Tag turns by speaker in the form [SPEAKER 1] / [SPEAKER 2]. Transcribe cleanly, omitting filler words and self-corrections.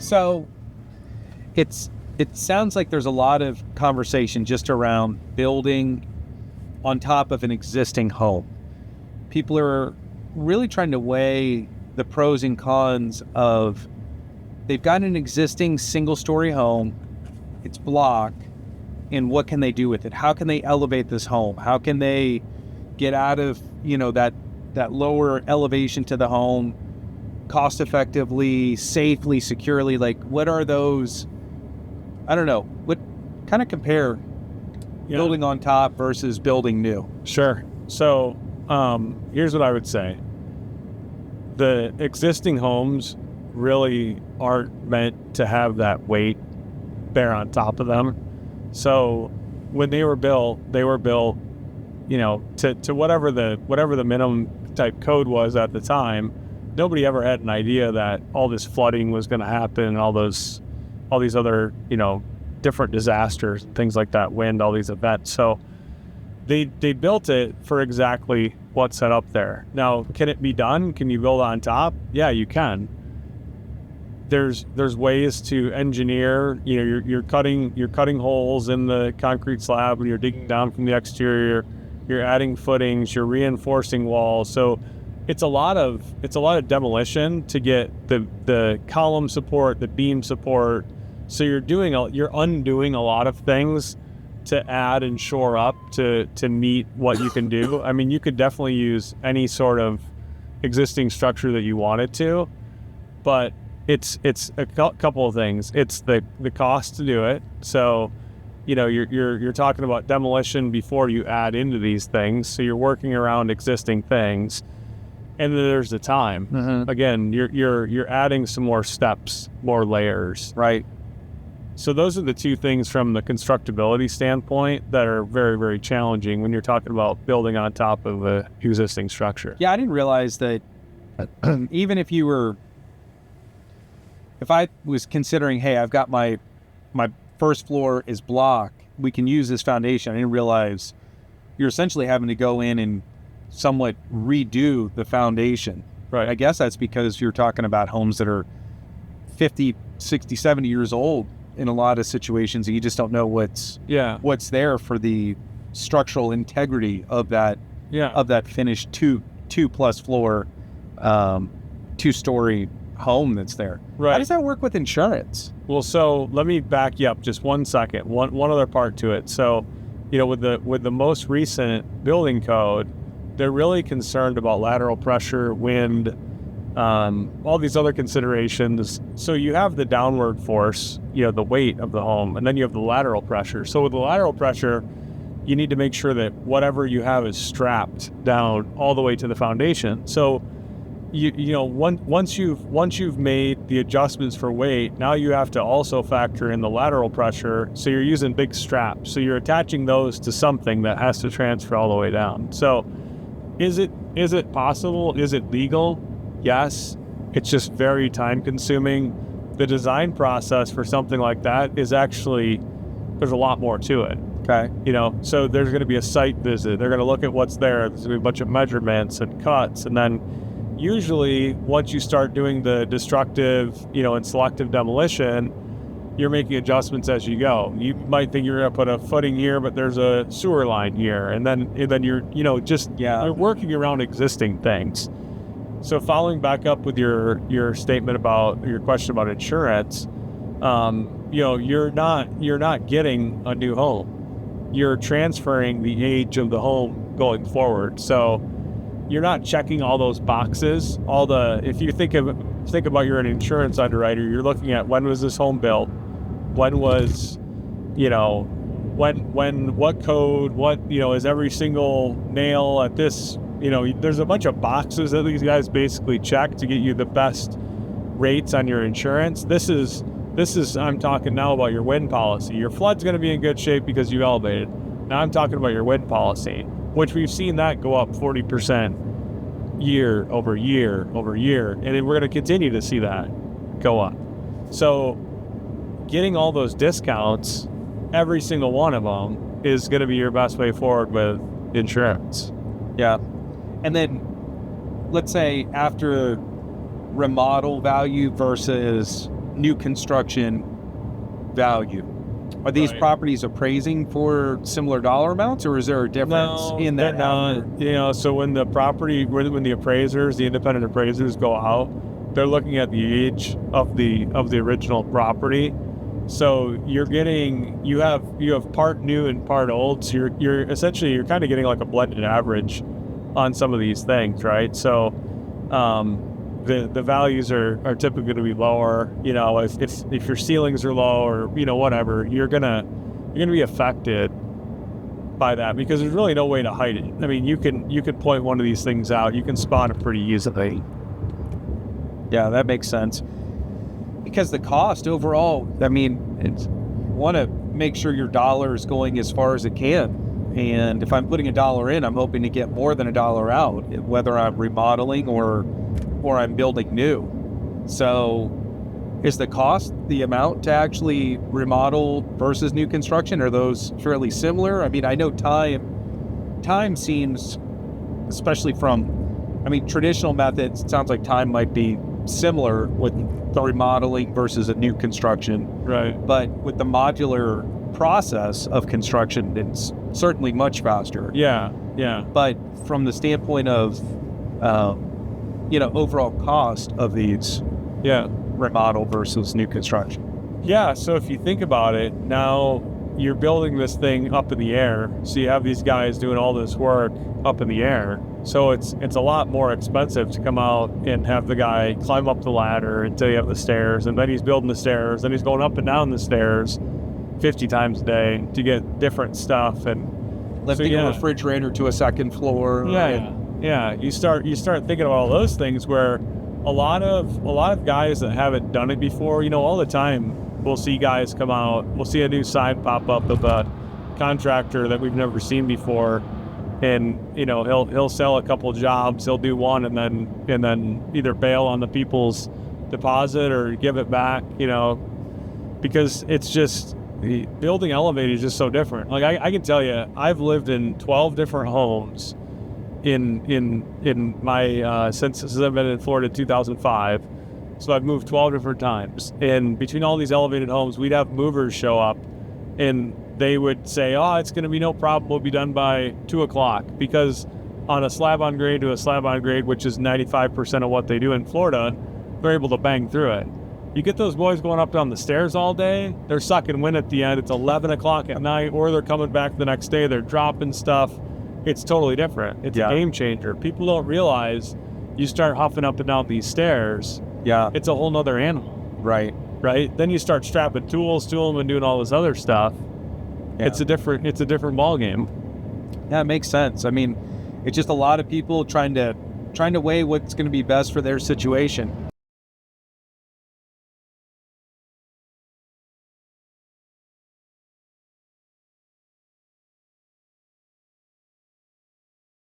[SPEAKER 1] So it sounds like there's a lot of conversation just around building on top of an existing home. People are really trying to weigh the pros and cons of they've got an existing single-story home, it's block, and what can they do with it? How can they elevate this home? How can they get out of, that lower elevation to the home cost effectively, safely, securely? Like, what are those? I don't know. What kind of compare building on top versus building new?
[SPEAKER 2] Sure. So here's what I would say. The existing homes really aren't meant to have that weight bear on top of them. So when they were built, to whatever the minimum type code was at the time. Nobody ever had an idea that all this flooding was going to happen, all these other, different disasters and things like that, wind, all these events. So they built it for exactly what's set up there. Now, can it be done? Can you build on top? Yeah, you can. There's ways to engineer, you're cutting holes in the concrete slab when you're digging down from the exterior, you're adding footings, you're reinforcing walls. So it's a lot of demolition to get the column support, the beam support. So you're undoing a lot of things to add and shore up to meet what you can do. I mean, you could definitely use any sort of existing structure that you wanted to, but it's a couple of things. It's the cost to do it. So, you're talking about demolition before you add into these things. So you're working around existing things. And then there's the time.
[SPEAKER 1] Mm-hmm.
[SPEAKER 2] Again, you're adding some more steps, more layers.
[SPEAKER 1] Right.
[SPEAKER 2] So those are the two things from the constructability standpoint that are very, very challenging when you're talking about building on top of a existing structure.
[SPEAKER 1] Yeah, I didn't realize that even if I was considering, hey, I've got my first floor is block, we can use this foundation. I didn't realize you're essentially having to go in and somewhat redo the foundation.
[SPEAKER 2] Right.
[SPEAKER 1] I guess that's because you're talking about homes that are 50, 60, 70 years old in a lot of situations, and you just don't know what's there for the structural integrity of that finished two plus floor, 2-story home that's there.
[SPEAKER 2] Right.
[SPEAKER 1] How does that work with insurance?
[SPEAKER 2] Well, so let me back you up just 1 second. One other part to it. So, with the most recent building code, they're really concerned about lateral pressure, wind, all these other considerations. So you have the downward force, the weight of the home, and then you have the lateral pressure. So with the lateral pressure, you need to make sure that whatever you have is strapped down all the way to the foundation. So once you've made the adjustments for weight, now you have to also factor in the lateral pressure. So you're using big straps. So you're attaching those to something that has to transfer all the way down. So is it possible? Is it legal? Yes. It's just very time consuming. The design process for something like that is actually, there's a lot more to it.
[SPEAKER 1] Okay.
[SPEAKER 2] So there's going to be a site visit. They're going to look at what's there. There's going to be a bunch of measurements and cuts. And then usually once you start doing the destructive, and selective demolition, you're making adjustments as you go. You might think you're going to put a footing here, but there's a sewer line here. And then you're, you're working around existing things. So following back up with your statement about your question about insurance, you're not getting a new home. You're transferring the age of the home going forward. So you're not checking all those boxes. If you think about you're an insurance underwriter, you're looking at when was this home built, when was, what code, what, is every single nail at this, there's a bunch of boxes that these guys basically check to get you the best rates on your insurance. This is, I'm talking now about your wind policy. Your flood's going to be in good shape because you elevated. Now I'm talking about your wind policy, which we've seen that go up 40% year over year over year. And then we're going to continue to see that go up. So getting all those discounts, every single one of them, is going to be your best way forward with insurance.
[SPEAKER 1] Yeah. And then let's say after remodel value versus new construction value. Are these
[SPEAKER 2] Right.
[SPEAKER 1] properties appraising for similar dollar amounts, or is there a difference in that?
[SPEAKER 2] So when the appraisers, the independent appraisers go out, they're looking at the age of the original property. So you have part new and part old. So you're essentially kind of getting like a blended average on some of these things, right? So the values are typically going to be lower. If your ceilings are low or whatever, you're gonna be affected by that, because there's really no way to hide it. I mean, you can point one of these things out. You can spot it pretty easily.
[SPEAKER 1] Yeah, that makes sense. Because the cost overall, I mean, you want to make sure your dollar is going as far as it can. And if I'm putting $1 in, I'm hoping to get more than $1 out, whether I'm remodeling or I'm building new. So is the cost the amount to actually remodel versus new construction? Are those fairly similar? I mean, I know time seems, especially from, traditional methods, it sounds like time might be similar with the remodeling versus a new construction.
[SPEAKER 2] Right.
[SPEAKER 1] But with the modular process of construction, it's certainly much faster.
[SPEAKER 2] Yeah.
[SPEAKER 1] But from the standpoint of, overall cost of these, remodel versus new construction.
[SPEAKER 2] Yeah. So if you think about it, now you're building this thing up in the air. So you have these guys doing all this work up in the air. So it's a lot more expensive to come out and have the guy climb up the ladder until you have the stairs, and then he's building the stairs, and he's going up and down the stairs 50 times a day to get different stuff, and
[SPEAKER 1] lifting a refrigerator to a second floor.
[SPEAKER 2] Yeah. You start thinking about all those things where a lot of guys that haven't done it before, all the time we'll see guys come out, we'll see a new sign pop up of a contractor that we've never seen before. And he'll sell a couple jobs, he'll do one, and then either bail on the people's deposit or give it back, because it's just, building elevated is just so different. Like I can tell you, I've lived in 12 different homes in my since I've been in Florida in 2005. So I've moved 12 different times, and between all these elevated homes, we'd have movers show up, and they would say, it's going to be no problem, we'll be done by 2:00, because on a slab on grade to a slab on grade, which is 95% of what they do in Florida, they're able to bang through it. You get those boys going up down the stairs all day, they're sucking wind at the end, it's 11:00 at night, or they're coming back the next day, they're dropping stuff. It's totally different. It's a game changer. People don't realize you start huffing up and down these stairs, it's a whole nother animal.
[SPEAKER 1] Right.
[SPEAKER 2] Then you start strapping tools to them and doing all this other stuff. It's a different ball game.
[SPEAKER 1] Yeah, it makes sense. I mean, it's just a lot of people trying to weigh what's going to be best for their situation.